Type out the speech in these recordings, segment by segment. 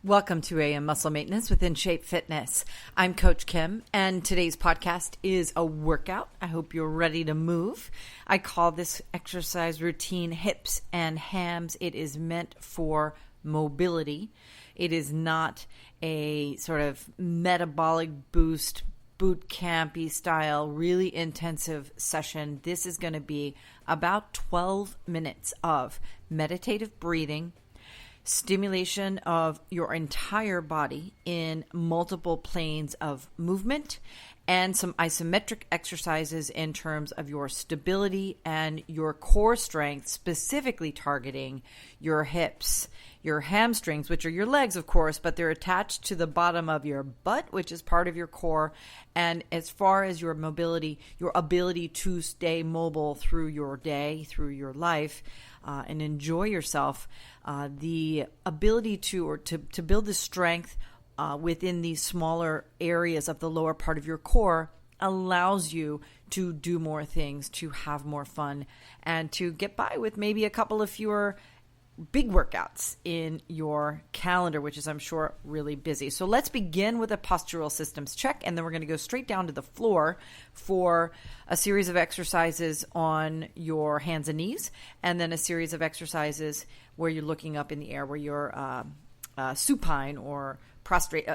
Welcome to AM Muscle Maintenance with InShape Fitness. I'm Coach Kim, and today's podcast is a workout. I hope you're ready to move. I call this exercise routine hips and hams. It is meant for mobility. It is not a sort of metabolic boost, boot campy style, really intensive session. This is going to be about 12 minutes of meditative breathing, stimulation of your entire body in multiple planes of movement, and some isometric exercises in terms of your stability and your core strength, specifically targeting your hips, your hamstrings, which are your legs, of course, but they're attached to the bottom of your butt, which is part of your core. And as far as your mobility, your ability to stay mobile through your day, through your life, and enjoy yourself, the ability to build the strength within these smaller areas of the lower part of your core allows you to do more things, to have more fun, and to get by with maybe a couple of fewer big workouts in your calendar, which is, I'm sure, really busy. So let's begin with a postural systems check, and then we're going to go straight down to the floor for a series of exercises on your hands and knees, and then a series of exercises where you're looking up in the air, where you're supine or prostrate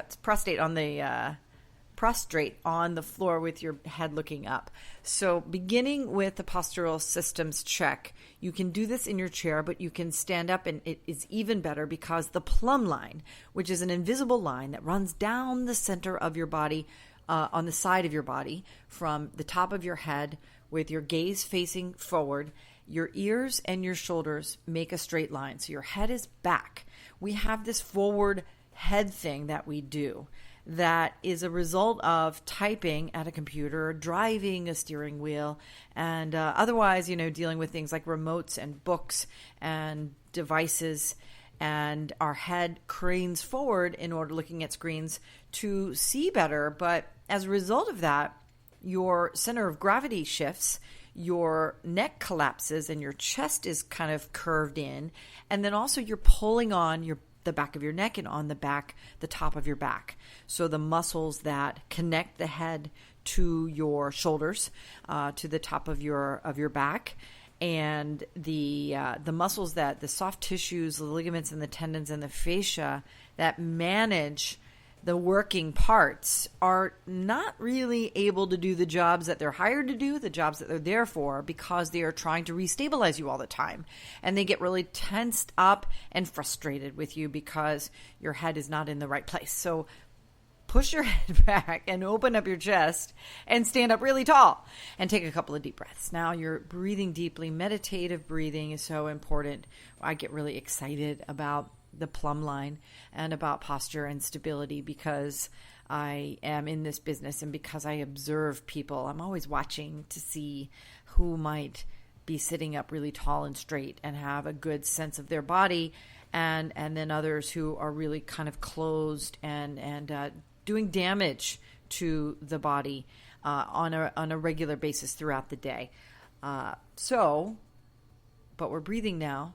on the floor with your head looking up. So beginning with the postural systems check, you can do this in your chair, but you can stand up, and it is even better because the plumb line, which is an invisible line that runs down the center of your body, on the side of your body, from the top of your head with your gaze facing forward, your ears and your shoulders make a straight line. So your head is back. We have this forward head thing that we do that is a result of typing at a computer, driving a steering wheel, and otherwise, dealing with things like remotes and books and devices. And our head cranes forward in order, looking at screens, to see better. But as a result of that, your center of gravity shifts, your neck collapses, and your chest is kind of curved in. And then also you're pulling on the back of your neck and on the top of your back. So the muscles that connect the head to your shoulders, to the top of your back, and the muscles that the soft tissues, the ligaments and the tendons and the fascia that manage the working parts are not really able to do the jobs that they're hired to do, the jobs that they're there for, because they are trying to restabilize you all the time. And they get really tensed up and frustrated with you because your head is not in the right place. So push your head back and open up your chest and stand up really tall and take a couple of deep breaths. Now you're breathing deeply. Meditative breathing is so important. I get really excited about the plumb line and about posture and stability because I am in this business and because I observe people. I'm always watching to see who might be sitting up really tall and straight and have a good sense of their body, and then others who are really kind of closed and doing damage to the body on a regular basis throughout the day. But we're breathing now.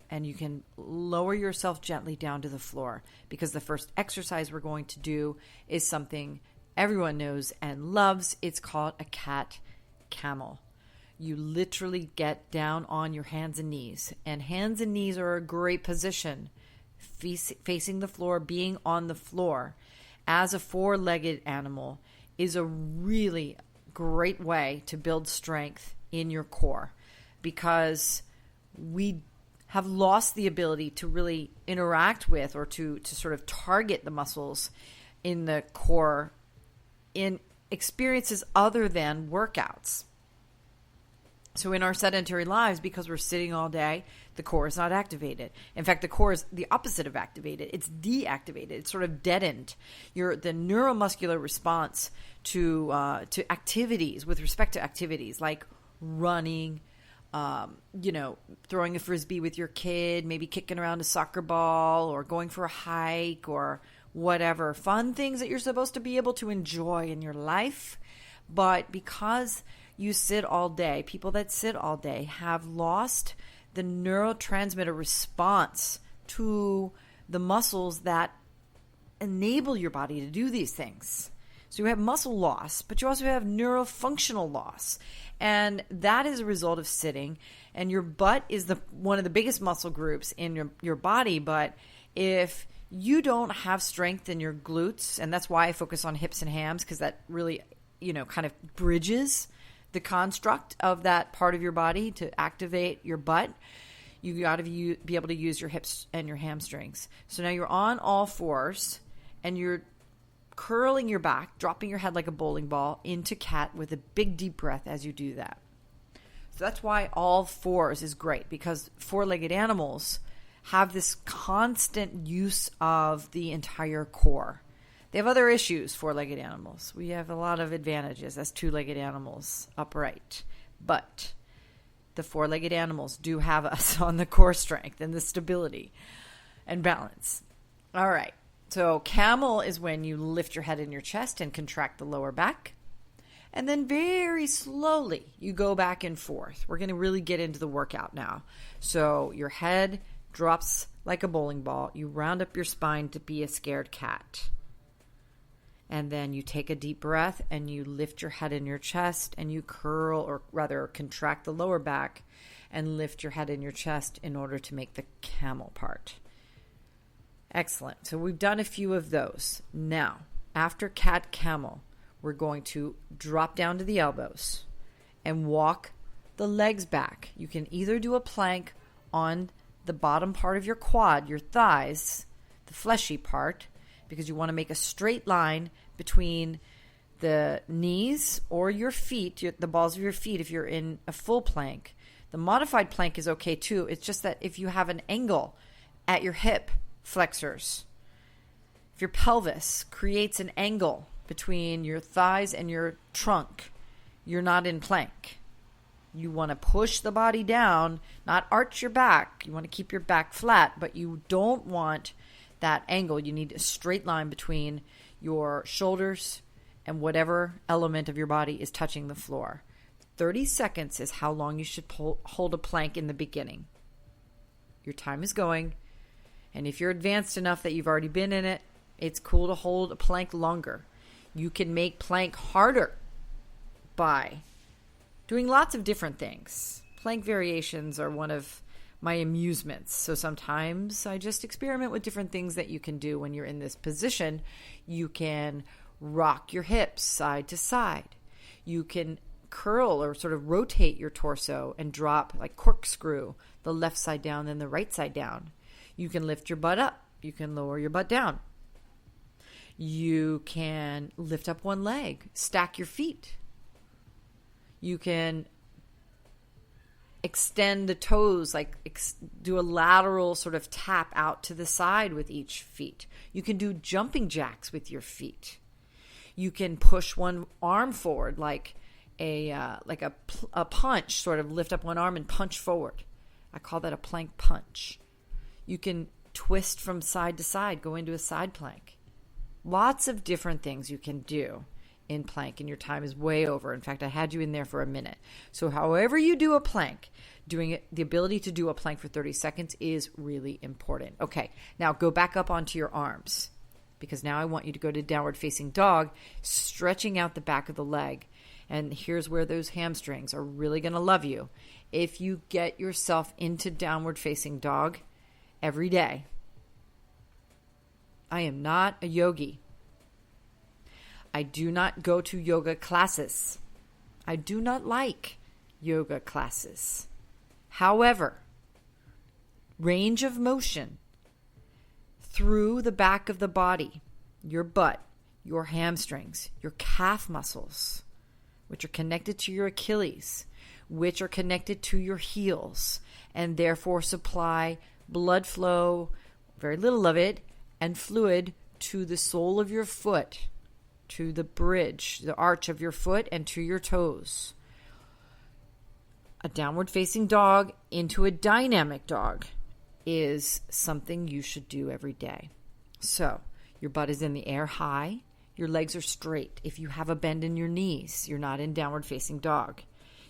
And you can lower yourself gently down to the floor, because the first exercise we're going to do is something everyone knows and loves. It's called a cat camel. You literally get down on your hands and knees. And hands and knees are a great position, facing the floor, being on the floor as a four-legged animal is a really great way to build strength in your core, because we have lost the ability to really interact with or to sort of target the muscles in the core in experiences other than workouts. So in our sedentary lives, because we're sitting all day, the core is not activated. In fact, the core is the opposite of activated. It's deactivated. It's sort of deadened. The neuromuscular response to activities, with respect to activities like running, throwing a frisbee with your kid, maybe kicking around a soccer ball or going for a hike or whatever, fun things that you're supposed to be able to enjoy in your life. But because you sit all day, people that sit all day have lost the neurotransmitter response to the muscles that enable your body to do these things. So you have muscle loss, but you also have neurofunctional loss. And that is a result of sitting. And your butt is one of the biggest muscle groups in your body. But if you don't have strength in your glutes, and that's why I focus on hips and hams, because that really, kind of bridges the construct of that part of your body to activate your butt, you got to be able to use your hips and your hamstrings. So now you're on all fours and you're curling your back, dropping your head like a bowling ball into cat with a big deep breath as you do that. So that's why all fours is great, because four-legged animals have this constant use of the entire core. They have other issues, four-legged animals. We have a lot of advantages as two-legged animals upright. But the four-legged animals do have us on the core strength and the stability and balance. All right. So camel is when you lift your head in your chest and contract the lower back. And then very slowly you go back and forth. We're going to really get into the workout now. So your head drops like a bowling ball. You round up your spine to be a scared cat. And then you take a deep breath and you lift your head in your chest and you curl, or rather contract the lower back and lift your head in your chest in order to make the camel part. Excellent. So we've done a few of those. Now, after cat camel, we're going to drop down to the elbows and walk the legs back. You can either do a plank on the bottom part of your quad, your thighs, the fleshy part, because you want to make a straight line between the knees or your feet, the balls of your feet if you're in a full plank. The modified plank is okay too. It's just that if you have an angle at your hip flexors, if your pelvis creates an angle between your thighs and your trunk, you're not in plank. You want to push the body down, not arch your back. You want to keep your back flat, but you don't want that angle. You need a straight line between your shoulders and whatever element of your body is touching the floor. 30 seconds is how long you should hold a plank in the beginning. Your time is going, and if you're advanced enough that you've already been in it, it's cool to hold a plank longer. You can make plank harder by doing lots of different things. Plank variations are one of my amusements. So sometimes I just experiment with different things that you can do when you're in this position. You can rock your hips side to side. You can curl or sort of rotate your torso and drop, like corkscrew, the left side down and the right side down. You can lift your butt up. You can lower your butt down. You can lift up one leg, stack your feet. You can extend the toes, like do a lateral sort of tap out to the side with each feet. You can do jumping jacks with your feet. You can push one arm forward like a punch, sort of lift up one arm and punch forward. I call that a plank punch. You can twist from side to side, go into a side plank. Lots of different things you can do in plank, and your time is way over. In fact, I had you in there for a minute. So however you do a plank, doing it, the ability to do a plank for 30 seconds is really important. Okay, now go back up onto your arms, because now I want you to go to downward facing dog, stretching out the back of the leg. And here's where those hamstrings are really going to love you. If you get yourself into downward facing dog every day. I am not a yogi. I do not go to yoga classes. I do not like yoga classes. However, range of motion through the back of the body, your butt, your hamstrings, your calf muscles, which are connected to your Achilles, which are connected to your heels, and therefore supply blood flow, very little of it, and fluid to the sole of your foot, to the bridge, the arch of your foot, and to your toes. A downward facing dog into a dynamic dog is something you should do every day. So your butt is in the air high, your legs are straight. If you have a bend in your knees, you're not in downward facing dog.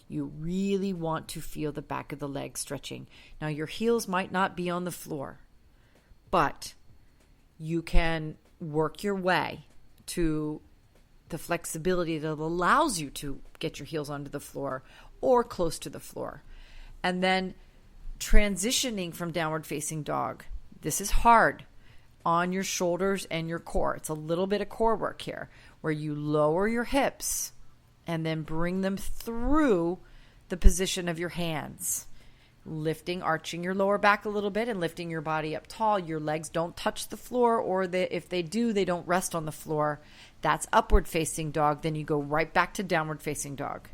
You really want to feel the back of the leg stretching. Now your heels might not be on the floor, but you can work your way to the flexibility that allows you to get your heels onto the floor or close to the floor. And then transitioning from downward facing dog. This is hard on your shoulders and your core. It's a little bit of core work here where you lower your hips and then bring them through the position of your hands. Lifting, arching your lower back a little bit and lifting your body up tall. Your legs don't touch the floor, or if they do, they don't rest on the floor. That's upward facing dog. Then you go right back to downward facing dog,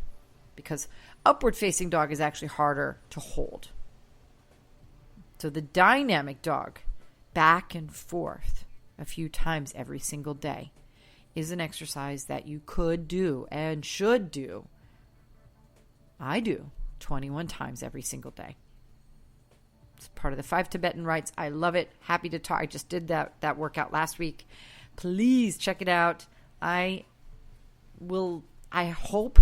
because upward facing dog is actually harder to hold. So the dynamic dog, back and forth a few times every single day, is an exercise that you could do and should do. I do 21 times every single day. It's part of the 5 Tibetan rites. I love it. Happy to talk. I just did that workout last week. Please check it out. I hope,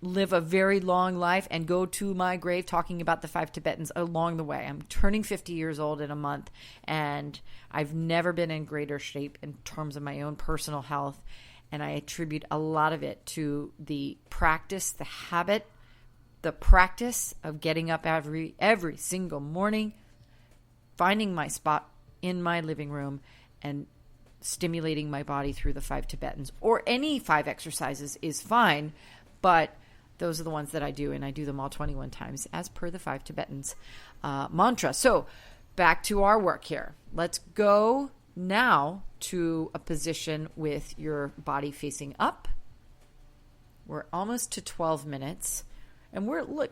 live a very long life and go to my grave talking about the 5 Tibetans along the way. I'm turning 50 years old in a month, and I've never been in greater shape in terms of my own personal health. And I attribute a lot of it to the practice, the habit, the practice of getting up every single morning, finding my spot in my living room, and stimulating my body through the 5 Tibetans, or any 5 exercises is fine, but those are the ones that I do, and I do them all 21 times as per the 5 Tibetans mantra. So back to our work here. Let's go now to a position with your body facing up. We're almost to 12 minutes. And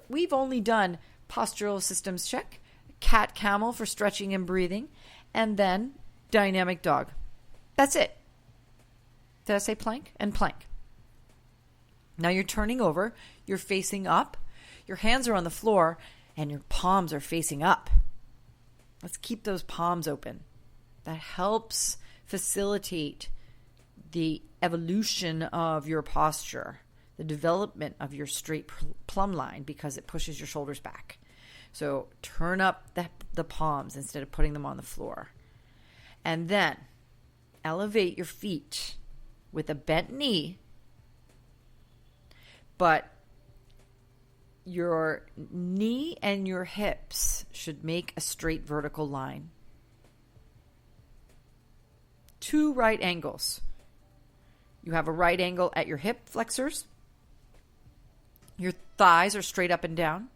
we've only done postural systems check, cat camel for stretching and breathing, and then dynamic dog. That's it. Did I say plank? And plank. Now you're turning over, you're facing up, your hands are on the floor, and your palms are facing up. Let's keep those palms open. That helps facilitate the evolution of your posture, the development of your straight plumb line, because it pushes your shoulders back. So turn up the palms instead of putting them on the floor. And then elevate your feet with a bent knee, but your knee and your hips should make a straight vertical line. 2 right angles. You have a right angle at your hip flexors. Your thighs are straight up and down.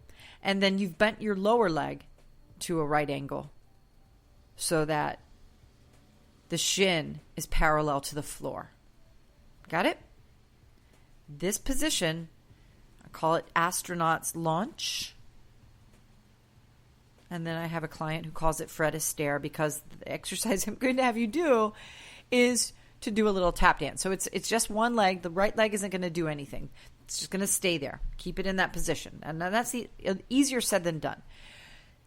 And then you've bent your lower leg to a right angle so that the shin is parallel to the floor. Got it? This position, I call it astronaut's launch. And then I have a client who calls it Fred Astaire, because the exercise I'm going to have you do is to do a little tap dance. So it's just one leg. The right leg isn't going to do anything. It's just going to stay there. Keep it in that position. And that's easier said than done.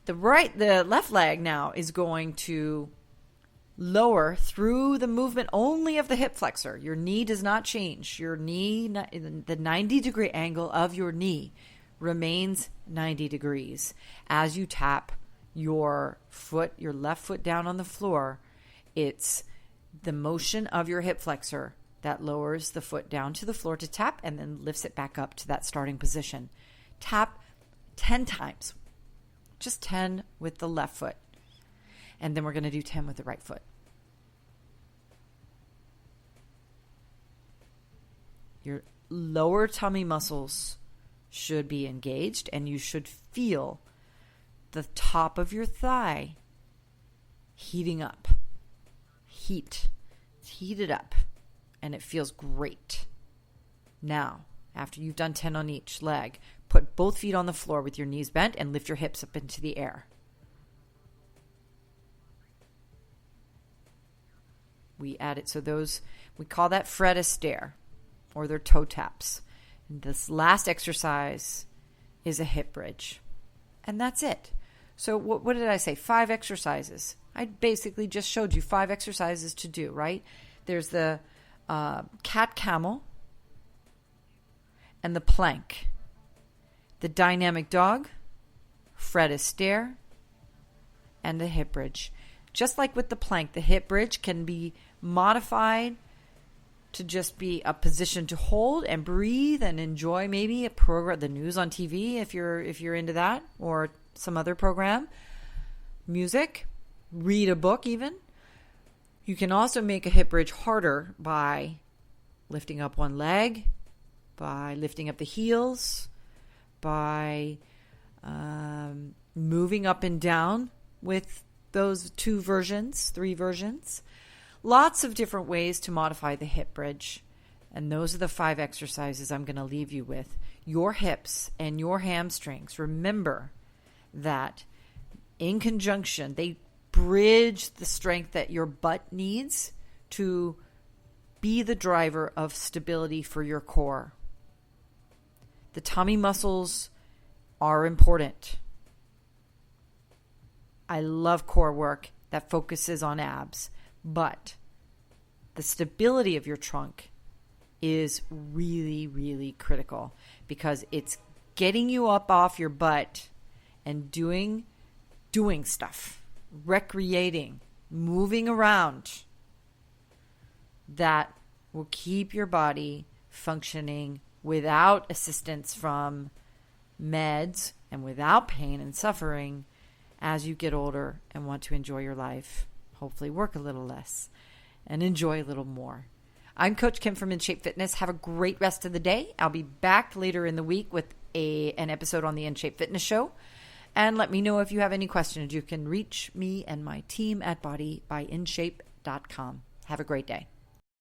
The left leg now is going to lower through the movement only of the hip flexor. Your knee does not change. Your knee, the 90-degree angle of your knee remains 90 degrees. As you tap your left foot down on the floor, it's the motion of your hip flexor that lowers the foot down to the floor to tap and then lifts it back up to that starting position. Tap 10 times. Just 10 with the left foot. And then we're going to do 10 with the right foot. Your lower tummy muscles should be engaged, and you should feel the top of your thigh heating up. It's heated up, and it feels great. Now, after you've done 10 on each leg, put both feet on the floor with your knees bent and lift your hips up into the air. We add it. So we call that Fred Astaire, or their toe taps. And this last exercise is a hip bridge. And that's it. So what did I say? 5 exercises. I basically just showed you 5 exercises to do, right? There's the cat camel and the plank, the dynamic dog, Fred Astaire, and the hip bridge. Just like with the plank, the hip bridge can be modified to just be a position to hold and breathe and enjoy maybe a program, the news on TV if you're into that, or some other program, music, read a book even. You can also make a hip bridge harder by lifting up one leg, by lifting up the heels, by moving up and down with those 2 versions, 3 versions. Lots of different ways to modify the hip bridge. And those are the 5 exercises I'm going to leave you with. Your hips and your hamstrings. Remember that in conjunction, they bridge the strength that your butt needs to be the driver of stability for your core. The tummy muscles are important. I love core work that focuses on abs, but the stability of your trunk is really, really critical because it's getting you up off your butt and doing stuff, recreating, moving around that will keep your body functioning without assistance from meds and without pain and suffering as you get older and want to enjoy your life, hopefully work a little less and enjoy a little more. I'm Coach Kim from InShape Fitness. Have a great rest of the day. I'll be back later in the week with an episode on the InShape Fitness Show. And let me know if you have any questions. You can reach me and my team at bodybyInShape.com. Have a great day.